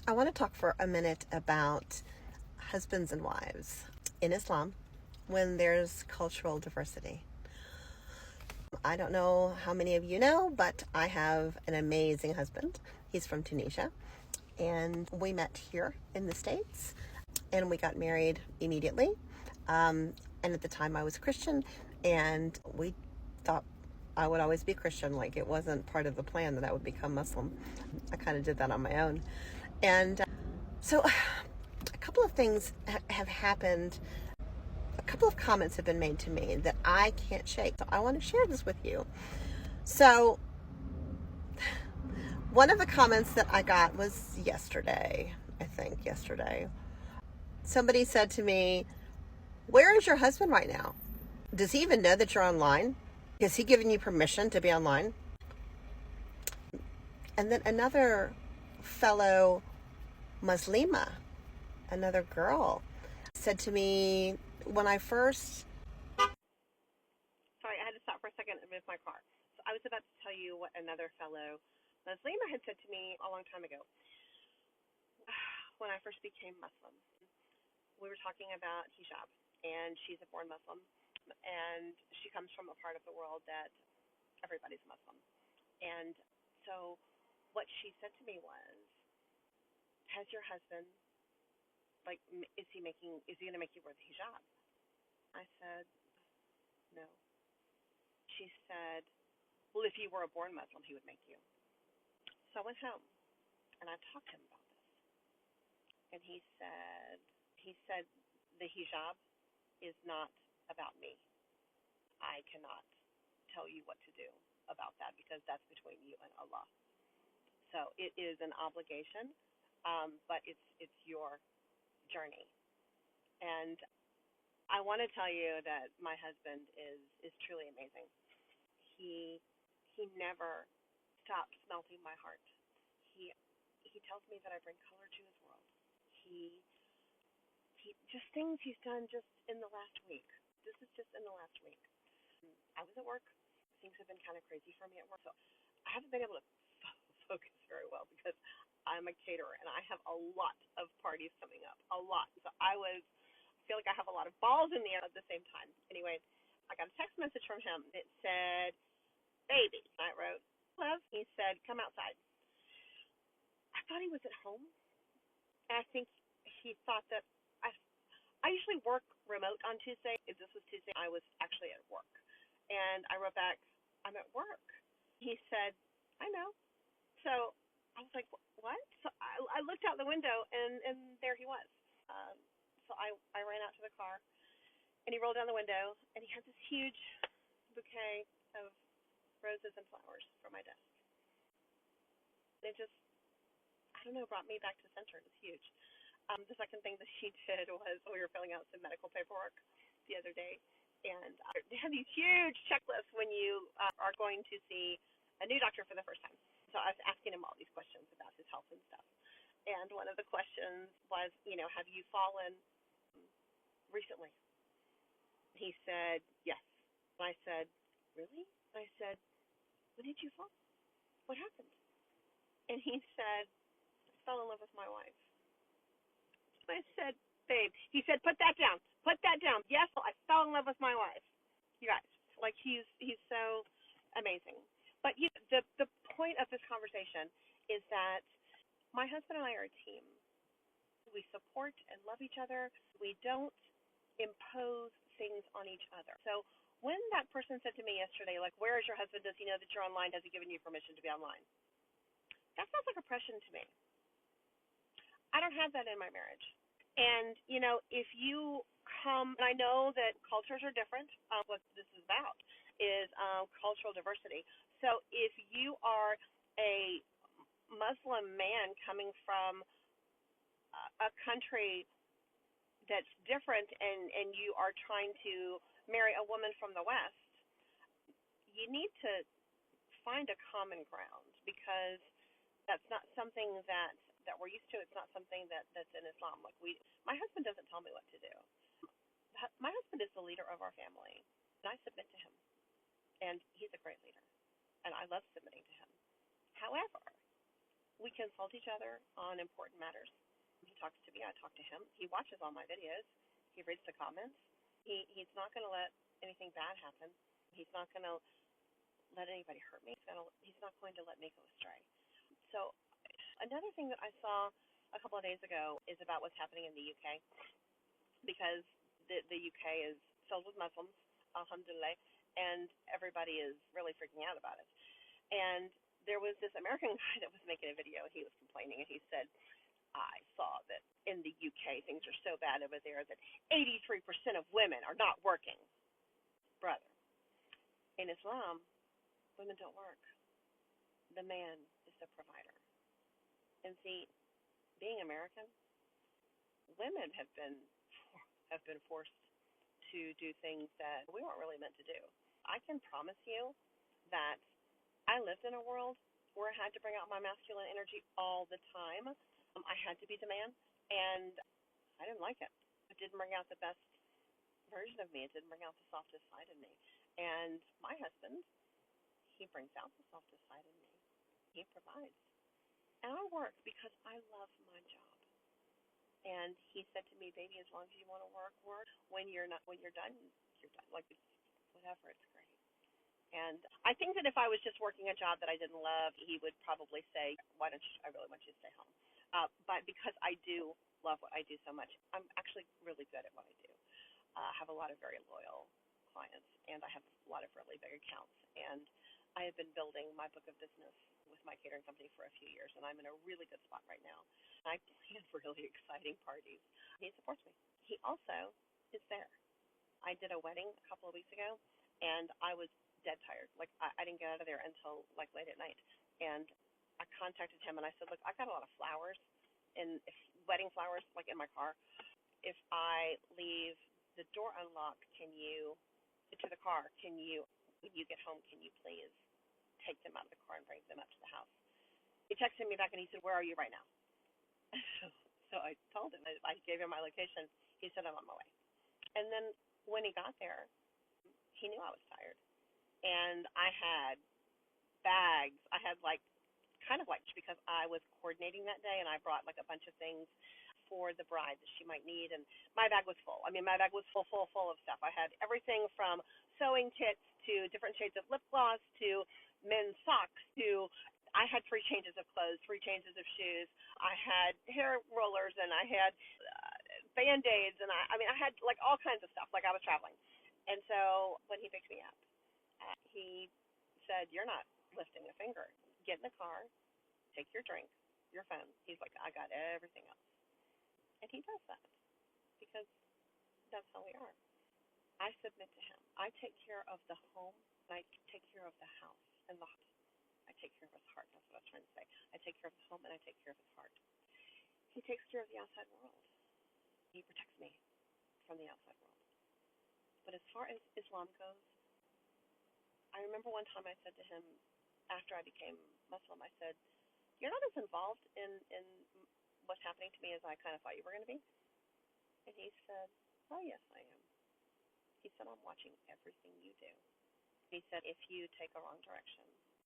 I want to talk for a minute about husbands and wives in Islam when there's cultural diversity. I don't know how many of you know, but I have an amazing husband. He's from Tunisia, and we met here in the States, and we got married immediately. And at the time, I was Christian, and we thought I would always be Christian. Like, it wasn't part of the plan that I would become Muslim. I kind of did that on my own. And so a couple of things have happened. A couple of comments have been made to me that I can't shake. So I want to share this with you. So one of the comments that I got was yesterday, I think yesterday. Somebody said to me, "Where is your husband right now? Does he even know that you're online? Has he given you permission to be online?" And then another fellow Muslimah, another girl, said to me when I first... Sorry, I had to stop for a second and move my car. So I was about to tell you what another fellow Muslimah had said to me a long time ago. When I first became Muslim, we were talking about hijab, and she's a born Muslim, and she comes from a part of the world that everybody's Muslim. And so what she said to me was, "Has your husband, like, is he going to make you wear the hijab?" I said, "No." She said, "Well, if you were a born Muslim, he would make you." So I went home and I talked to him about this. And he said the hijab is not about me. I cannot tell you what to do about that because that's between you and Allah. So it is an obligation, but it's your journey. And I want to tell you that my husband is truly amazing. He he never stops melting my heart. He he tells me that I bring color to his world. He he just things he's done just in the last week. This is just in the last week. I was at work. Things have been kind of crazy for me at work, so I haven't been able to focus very well because I'm a caterer and I have a lot of parties coming up, a lot. So I feel like I have a lot of balls in the air at the same time. Anyway, I got a text message from him. It said, "Baby." I wrote, "Love." He said, "Come outside." I thought he was at home, and I think he thought that I usually work remote on Tuesday. If this was Tuesday, I was actually at work. And I wrote back, "I'm at work." He said, "I know." So I was like, "What?" So I looked out the window, and there he was. Um, so I ran out to the car, and he rolled down the window, and he had this huge bouquet of roses and flowers for my desk. It just, I don't know, brought me back to center. It was huge. The second thing that he did was we were filling out some medical paperwork the other day, and they have these huge checklists when you are going to see a new doctor for the first time. So I was asking him all these questions about his health and stuff. And one of the questions was, have you fallen recently? He said, "Yes." And I said, "Really?" I said, "When did you fall? What happened?" And he said, "I fell in love with my wife." I said, "Babe," he said, "put that down. Put that down. Yes, I fell in love with my wife." You guys, like, he's so amazing. But the point of this conversation is that my husband and I are a team. We support and love each other. We don't impose things on each other. So when that person said to me yesterday, like, "Where is your husband? Does he know that you're online? Has he given you permission to be online?" That sounds like oppression to me. I don't have that in my marriage. And, if you come, and I know that cultures are different, what this is about is cultural diversity. So if you are a Muslim man coming from a country that's different, and you are trying to marry a woman from the West, you need to find a common ground because that's not something that we're used to. It's not something that's in Islam. Like, my husband doesn't tell me what to do. My husband is the leader of our family, and I submit to him. And he's a great leader, and I love submitting to him. However, We consult each other on important matters. He talks to me, I talk to him. He watches all my videos. He reads the comments. He's not going to let anything bad happen. He's not going to let anybody hurt me. He's not going to let me go astray. So another thing that I saw a couple of days ago is about what's happening in the UK, because the UK is filled with Muslims, alhamdulillah, and everybody is really freaking out about it. And there was this American guy that was making a video, and he was complaining, and he said, I saw that in the UK things are so bad over there that 83% of women are not working. Brother, in Islam, women don't work. The man is the provider. And see, being American, women have been forced to do things that we weren't really meant to do. I can promise you that I lived in a world where I had to bring out my masculine energy all the time. I had to be the man, and I didn't like it. It didn't bring out the best version of me. It didn't bring out the softest side of me. And my husband, he brings out the softest side in me. He provides. And I work because I love my job. And he said to me, baby, as long as you want to work. When you're done, you're done. Like, whatever, it's great. And I think that if I was just working a job that I didn't love, he would probably say, why don't you, I really want you to stay home. But because I do love what I do so much, I'm actually really good at what I do. I have a lot of very loyal clients, and I have a lot of really big accounts. And I have been building my book of business with my catering company for a few years, and I'm in a really good spot right now. I plan really exciting parties. He supports me. He also is there. I did a wedding a couple of weeks ago, and I was dead tired. Like, I didn't get out of there until, like, late at night. And I contacted him, and I said, look, I've got a lot of flowers, wedding flowers, like, in my car. If I leave the door unlocked, to the car, when you get home, can you please take them out of the car and bring them up to the house? He texted me back, and he said, where are you right now? So I told him. I gave him my location. He said, I'm on my way. And then when he got there, he knew I was tired. And I had bags. I had, like, kind of like, because I was coordinating that day, and I brought, like, a bunch of things for the bride that she might need. And my bag was full. I mean, my bag was full of stuff. I had everything from sewing kits to different shades of lip gloss to men's socks to I had 3 changes of clothes, 3 changes of shoes. I had hair rollers, and I had Band-Aids, and I mean, I had, like, all kinds of stuff, like I was traveling. And so when he picked me up, he said, you're not lifting a finger. Get in the car, take your drink, your phone. He's like, I got everything else. And he does that because that's how we are. I submit to him. I take care of the home, and I take care of the house and the heart. I take care of his heart. That's what I was trying to say. I take care of the home, and I take care of his heart. He takes care of the outside world. He protects me from the outside world. But as far as Islam goes, I remember one time I said to him, after I became Muslim, I said, you're not as involved in what's happening to me as I kind of thought you were going to be. And he said, oh, yes, I am. He said, I'm watching everything you do. He said, if you take a wrong direction,